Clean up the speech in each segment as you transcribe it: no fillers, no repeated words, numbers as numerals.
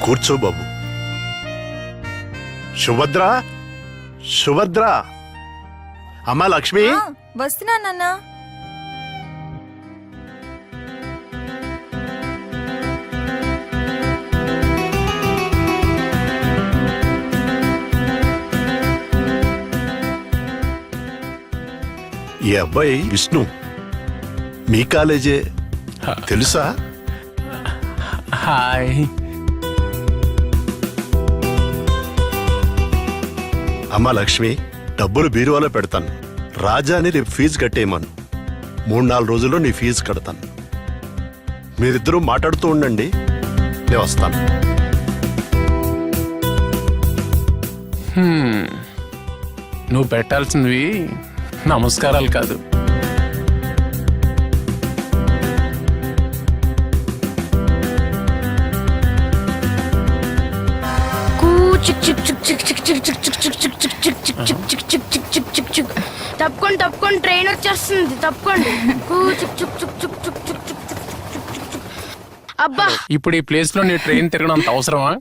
కూర్చో బాబు. సుభద్ర, సుభద్ర, అమ్మా లక్ష్మి. వస్తున్నా నాన్న. ఈ అబ్బాయి విష్ణు, మీ కాలేజే, తెలుసా? హాయ్. అమ్మా లక్ష్మి, డబ్బులు బీరువాలో పెడతాను. రాజాని రేపు ఫీజు కట్టేయమను. 3-4 రోజుల్లో నీ ఫీజు కడతాను. మీరిద్దరూ మాట్లాడుతూ ఉండండి, నేను వస్తాను. నువ్వు పెట్టాల్సినవి నమస్కారాలు కాదు, తప్పుకోండి తప్పుకోండి, ట్రైన్ వచ్చేస్తుంది, తప్పుకోండి. అబ్బా, ఇప్పుడు ఈ ప్లేస్ లో నీ ట్రైన్ తిరగడం అంత అవసరమా?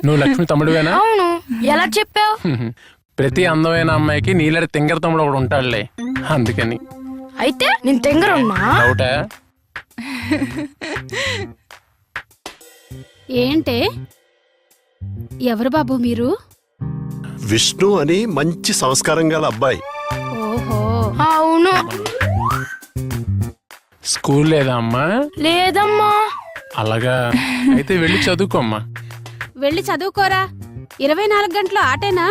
నువ్వు లక్ష్మి తమ్ముడువేనా? అవును. ఎలా చెప్పావు? ప్రతి అందమైన అమ్మాయికి నీళ్ళ తింగర తమ్ముడు ఒకడు ఉంటాడులే, అందుకని. అయితే నేను తింగర ఉన్నా? డౌటా? ఏంటే, ఎవరు బాబు మీరు? విష్ణు అని మంచి సంస్కారం గల అబ్బాయి. ఓహో, అవును. స్కూల్ లేదా అమ్మా? లేదమ్మా. అలాగా, అయితే వెళ్ళి చదువుకోమ్మా. వెళ్ళి చదువుకోరా. 24 గంటలు ఆటేనా?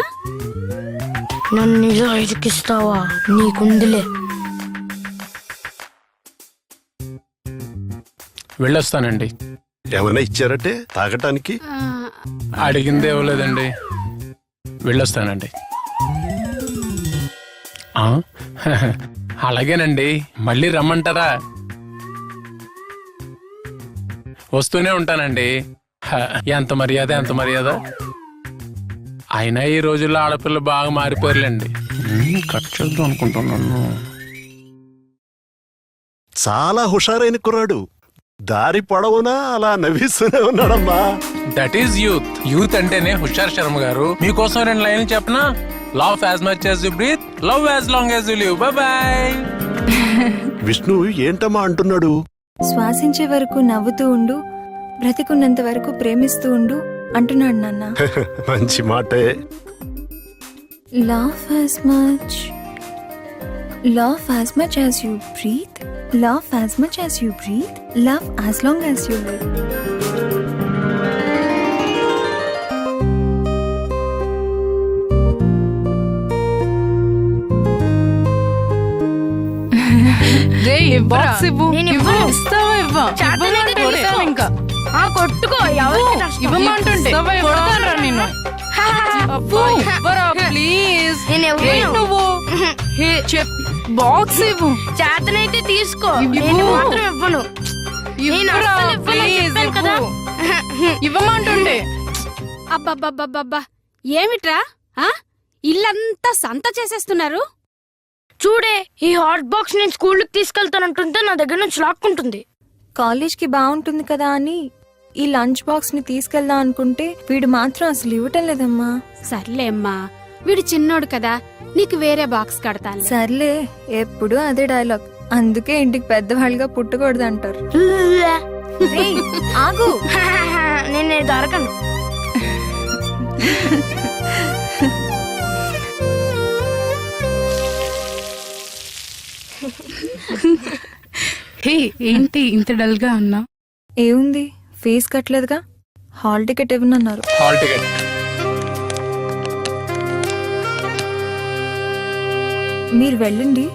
నన్ను ఇలా ఇరికిస్తావా? నీకుందిలే. వెళ్ళొస్తానండి. ఏమైనా ఇచ్చారంటే తాగటానికి? అడిగిందే ఇవ్వలేదండి. వెళ్ళొస్తానండి. అలాగేనండి, మళ్ళీ రమ్మంటారా? వస్తూనే ఉంటానండి. ఎంత మర్యాద, ఎంత మర్యాద. అయినా ఈ రోజుల్లో ఆడపిల్లలు బాగా మారిపోయారులేండి. కట్ చేద్దాం అనుకుంటున్నాను. చాలా హుషారైన కుర్రాడు. దారి పొడవునా అలా నవ్విస్తూనే ఉన్నాడమ్మా. That is youth. యూత్ అంటేనే హుషార్ శర్మ గారు. మీకోసం 2 లైన్లు చెప్పనా? Love as much as you breathe, love as long as you live. Bye bye. Vishnu ఏంటమ్మా అంటున్నాడు? శ్వాసించే వరకు నవ్వుతూ ఉండు, బ్రతికున్నంత వరకు ప్రేమిస్తూ ఉండు అంటున్నాడు నాన్న. మంచి మాటే. Laugh as much as you breathe. Laugh as much as you breathe. Laugh as long as you live. కొట్టుకో, ఇవ్వమంటుంటే నేను బాక్స్ ఇవ్వు. చేతనైతే తీసుకో, నేను మాత్రం ఇవ్వను. ఇవ్వమంటుండే. అబ్బబ్బబ్బబ్బబ్బా, ఏమిట్రా? ఇల్లంతా సంత చేసేస్తున్నారు. చూడే, ఈ హాట్ బాక్స్ నేను స్కూల్కి తీసుకెళ్తానంటుంటే నా దగ్గర నుంచి లాక్కుంటుంది. కాలేజ్కి బాగుంటుంది కదా అని ఈ లంచ్ బాక్స్ ని తీసుకెళ్దాం అనుకుంటే వీడు మాత్రం అసలు ఇవ్వటం లేదమ్మా. సర్లే అమ్మా, వీడు చిన్నోడు కదా, నీకు వేరే బాక్స్ కడతాను. సర్లే, ఎప్పుడు అదే డైలాగ్. అందుకే ఇంటికి పెద్దవాళ్ళుగా పుట్టకూడదు అంటారు. ఆగు, నేను దొరకను. హే, ఏంటి ఇంత డల్ గా ఉన్నా? ఏముంది, ఫీజు కట్టలేదుగా, హాల్ టికెట్ ఇవ్వనన్నారు. Hall ticket? మీరు వెళ్ళండి,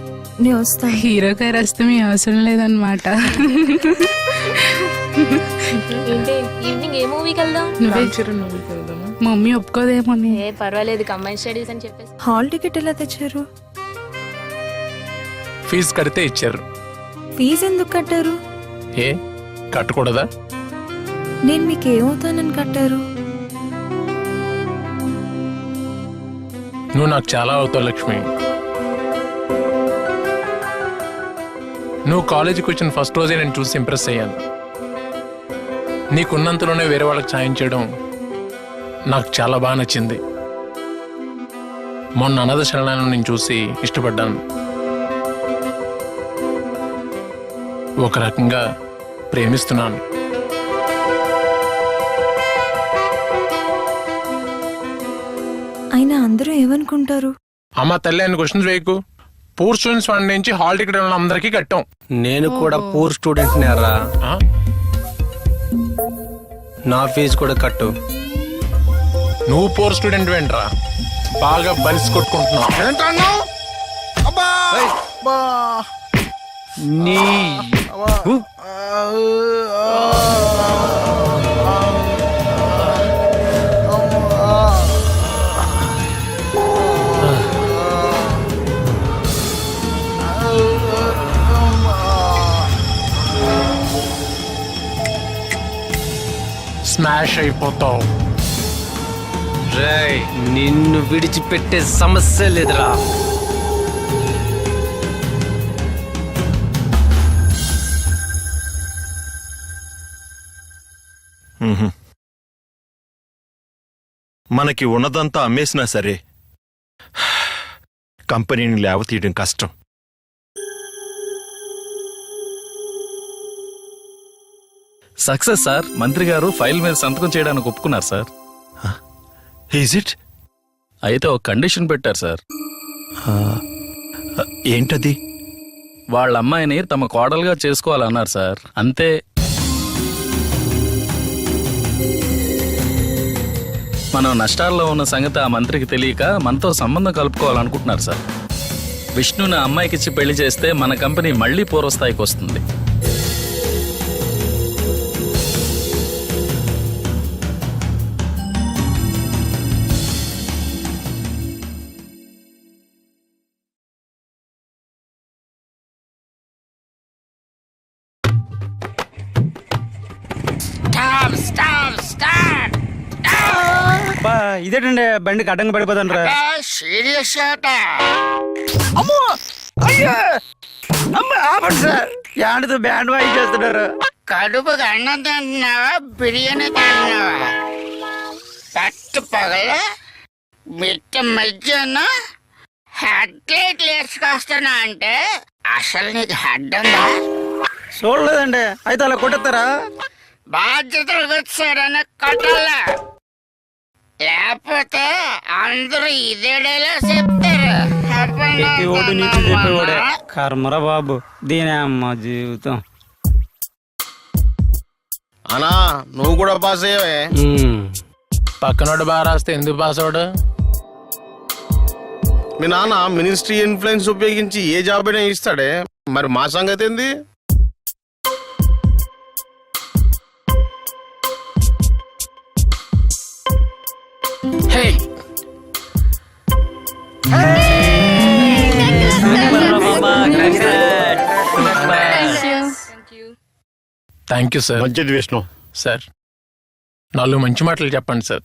నేను వస్తాను. హీరో గారు వస్తే మీ అవసరం లేదన్నమాట. ఈవినింగ్ ఏ మూవీకి వెళ్దాం? మమ్మీ ఒప్పుకోదేమో. పర్వాలేదు, కంబైన్ స్టడీస్ అని చెప్పేసి. హాల్ టికెట్ ఎలా తెచ్చారు? ఫీజు కడితే ఇచ్చారు. ఫీజు ఎందుకు కట్టారు? ఏ కట్టకూడదా? నేను మీకు ఏమవుతానని కట్టారు? నువ్వు నాకు చాలా అవుతావు లక్ష్మి. నువ్వు కాలేజీకి వచ్చిన ఫస్ట్ రోజే నేను చూసి ఇంప్రెస్ అయ్యాను. నీకున్నంతలోనే వేరే వాళ్ళకి సాయం చేయడం నాకు చాలా బాగా నచ్చింది. మొన్న అనాథ శరణాలను నేను చూసి ఇష్టపడ్డాను. ఒక రకంగా ప్రేమిస్తున్నాను. అయినా అందరూ ఏమనుకుంటారు? అమ్మ తల్లి అని క్వశ్చన్స్ వేయకు. పూర్ స్టూడెంట్స్ ఫండ్ నుంచి హాల్ టికెట్ అందరికీ కట్టాం. నేను కూడా పూర్ స్టూడెంట్ నేరా, ఆ? నా ఫీజు కూడా కట్టు. నువ్వు పూర్ స్టూడెంట్ ఏంట్రా? బాగా బలిసి కొట్టుకుంటున్నావు. నీ హు? స్మాష్ అయిపోతావు. రేయ్, నిన్ను విడిచిపెట్టే సమస్య లేదురా. మనకి ఉన్నదంతా అమ్మేసినా సరే కంపెనీని లేవతీయడం కష్టం. Success sir. మంత్రి గారు ఫైల్ మీద సంతకం చేయడానికి ఒప్పుకున్నారు సార్. Is it? అయితే ఒక కండిషన్ పెట్టారు సార్. ఏంటది? వాళ్ళ అమ్మాయిని తమ కోడలుగా చేసుకోవాలన్నారు సార్. అంతే. మనం నష్టాల్లో ఉన్న సంగతి ఆ మంత్రికి తెలియక మనతో సంబంధం కలుపుకోవాలనుకుంటున్నారు సార్. విష్ణుని ఆ అమ్మాయికిచ్చి పెళ్లి చేస్తే మన కంపెనీ మళ్లీ పూర్వస్థాయికి వస్తుంది. ఇదేంటండి బండికి అడ్డంగా పడిపోతాను రా. సీరియస్ ఆపండి సార్, యాండితో బ్యాండ్ వాయి చేస్తున్నారు. కడుపుకి అన్నం తింటున్నావా, బిర్యానీ తింటున్నావా? పట్టు పగల మిట్ట మధ్యాహ్నం హెడ్లైట్లు వేసుకొస్తున్నా అంటే అసలు నీకు హెడ్ ఉందా? చూడలేదండి. అయితే అలా కొట్టేస్తారా? బాధ్యతలు వచ్చారని కొట్టాలా, లేకపోతే అందరూ ఇదే డైలాగ్ చెప్తారు. చెప్పేవాడు నీకు చెప్పేవాడే. కర్మరా బాబు, దీని అమ్మ జీవితం. అనా నువ్వు కూడా పాస్ అయ్యావే. పక్కనోడు బాగా రాస్తే ఎందుకు పాస్ అవడు? మీ నాన్న మినిస్ట్రీ ఇన్ఫ్లుయెన్స్ ఉపయోగించి ఏ జాబ్ అయినా ఇస్తాడే, మరి మా సంగతి ఏంది? Thank you sir. మంచిది విష్ణు. సార్ 4 మంచి మాటలు చెప్పండి సార్.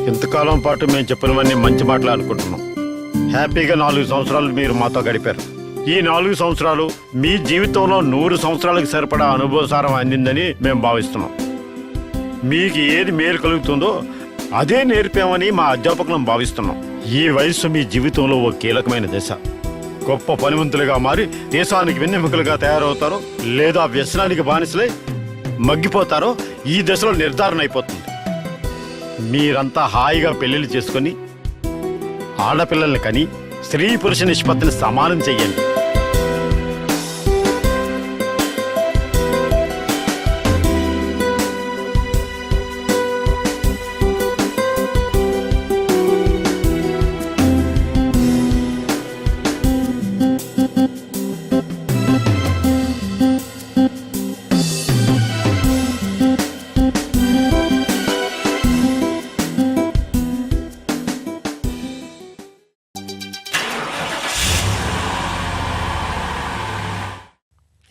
ఇంతకాలం పాటు మేము చెప్పినవన్నీ మంచి మాటలు అనుకుంటున్నాం. హ్యాపీగా 4 సంవత్సరాలు మీరు మాతో గడిపారు. ఈ 4 సంవత్సరాలు మీ జీవితంలో 100 సంవత్సరాలకు సరిపడా అనుభవసారం అందిందని మేము భావిస్తున్నాం. మీకు ఏది మేలు కలుగుతుందో అదే నేర్పామని మా అధ్యాపకులను భావిస్తున్నాం. ఈ వయస్సు మీ జీవితంలో ఓ కీలకమైన దశ. గొప్ప పనివంతులుగా మారి దేశానికి వెన్నెముకలుగా తయారవుతారో లేదా వ్యసనానికి బానిసలై మగ్గిపోతారో ఈ దశలో నిర్ధారణ అయిపోతుంది. మీరంతా హాయిగా పెళ్లిళ్ళు చేసుకుని ఆడపిల్లల్ని కని స్త్రీ పురుష నిష్పత్తిని సమానం చెయ్యండి.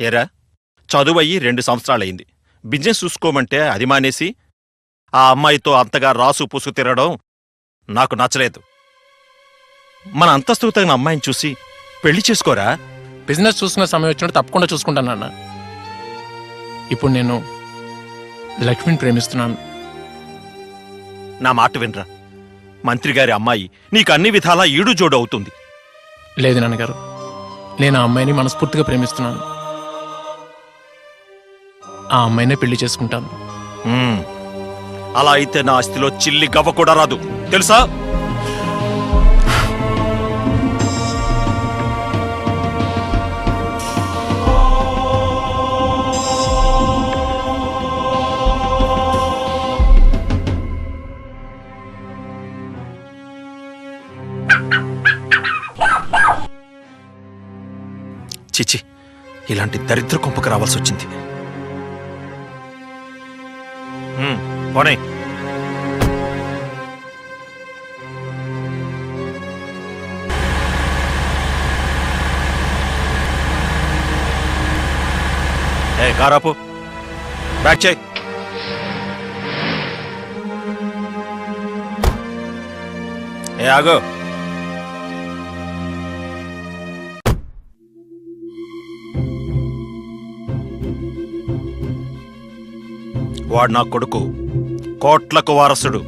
ఏరా, చదువయ్యి 2 సంవత్సరాలైంది. బిజినెస్ చూసుకోమంటే అది మానేసి ఆ అమ్మాయితో అంతగా రాసు పూసు తిరగడం నాకు నచ్చలేదు. మన అంతస్తుకు తగిన అమ్మాయిని చూసి పెళ్లి చేసుకోరా. బిజినెస్ చూసుకున్న సమయం వచ్చినట్టు తప్పకుండా చూసుకుంటానన్న. ఇప్పుడు నేను లక్ష్మిని ప్రేమిస్తున్నాను. నా మాట వినరా, మంత్రి గారి అమ్మాయి నీకు అన్ని విధాలా ఈడు జోడు అవుతుంది. లేదు నాన్నగారు, నేను ఆ అమ్మాయిని మనస్ఫూర్తిగా ప్రేమిస్తున్నాను. ఆ అమ్మాయినే పెళ్లి చేసుకుంటాను. అలా అయితే నా ఆస్తిలో చిల్లి గవ్వ కూడా రాదు, తెలుసా? చిచి, ఇలాంటి దరిద్ర కొంపకు రావాల్సి వచ్చింది. పోనీ కారాపు, బ్యాక్ చేయి. ఆగో, వాడు నా కొడుకు, కోట్లకు వారసుడు.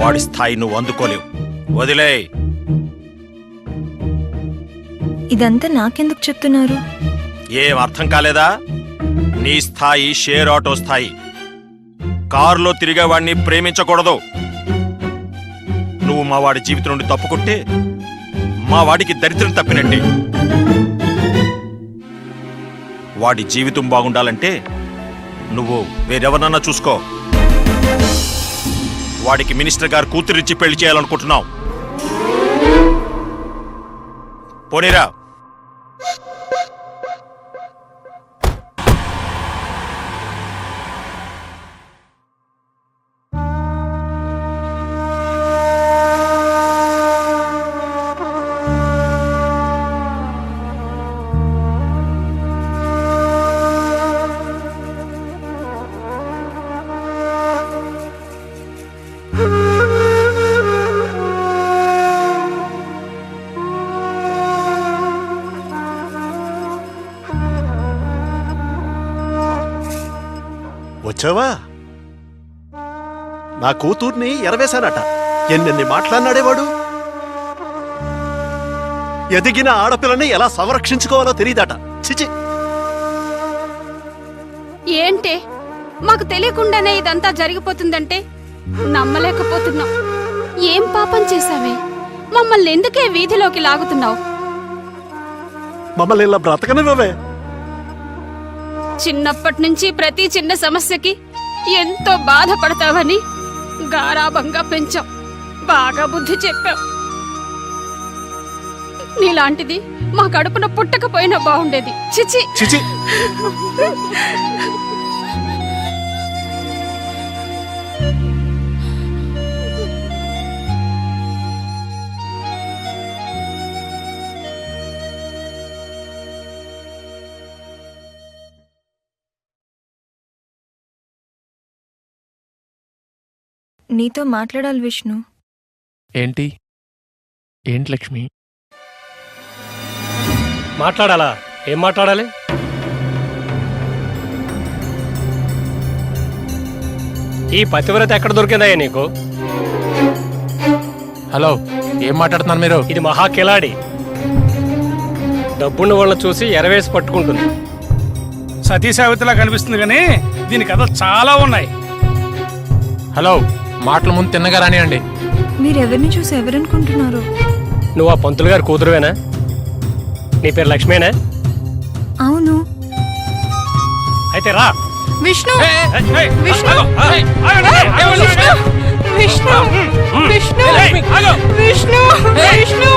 వాడి స్థాయి నువ్వు అందుకోలేవు, వదిలే. ఇదంతా నాకెందుకు చెప్తున్నారు? ఏం అర్థం కాలేదా? నీ స్థాయి షేర్ ఆటో స్థాయి. కారులో తిరిగేవాడిని ప్రేమించకూడదు. నువ్వు మా వాడి జీవితం నుండి తప్పుకుంటే మా వాడికి దరిద్రం తప్పినట్టే. వాడి జీవితం బాగుండాలంటే నువ్వు వేరెవరన్నా చూసుకో. వాడికి మినిస్టర్ గారు కూతురిచ్చి పెళ్లి చేయాలనుకుంటున్నావు. పోనీరా. వచ్చావా? నా కూతుర్ని ఎరవేశానట. ఎన్నెన్ని మాట్లాడినాడేవాడు. ఎదిగిన ఆడపిల్లని ఎలా సంరక్షించుకోవాలో తెలియదట. చిచి, ఏంటే మాకు తెలియకుండానే ఇదంతా జరిగిపోతుందంటే నమ్మలేకపోతున్నాం. ఏం పాపం చేశావే? మమ్మల్ని ఎందుకే వీధిలోకి లాగుతున్నావు? మమ్మల్ని ఇలా బ్రతకనివ్వవే. చిన్నప్పటి నుంచి ప్రతి చిన్న సమస్యకి ఎంతో బాధపడతావని గారాబంగా పెంచాం. బాగా బుద్ధి చెప్పావు. నీలాంటిది మా కడుపున పుట్టకపోయినా బాగుండేది. చిచి చిచి, నీతో మాట్లాడాలి విష్ణు. ఏంటి ఏంటి లక్ష్మి? మాట్లాడాలా? ఏం మాట్లాడాలి? ఈ పతివ్రత ఎక్కడ దొరికిందయ్యా నీకు? హలో, ఏం మాట్లాడుతున్నారు మీరు? ఇది మహా కిలాడి. డబ్బున్న వాళ్ళని చూసి ఎరవేసి పట్టుకుంటుంది. సతీ సావిత్రిలా కనిపిస్తుంది కానీ దీని కథలు చాలా ఉన్నాయి. హలో, మాటల ముందు తిన్నగా రానియండి. మీరెవరిని చూసి ఎవరనుకుంటున్నారు? నువ్వు ఆ పంతులు గారి కూతురువేనా? నీ పేరు లక్ష్మేనా? అవును. అయితే రా. విష్ణు విష్ణు విష్ణు విష్ణు విష్ణు విష్ణు విష్ణు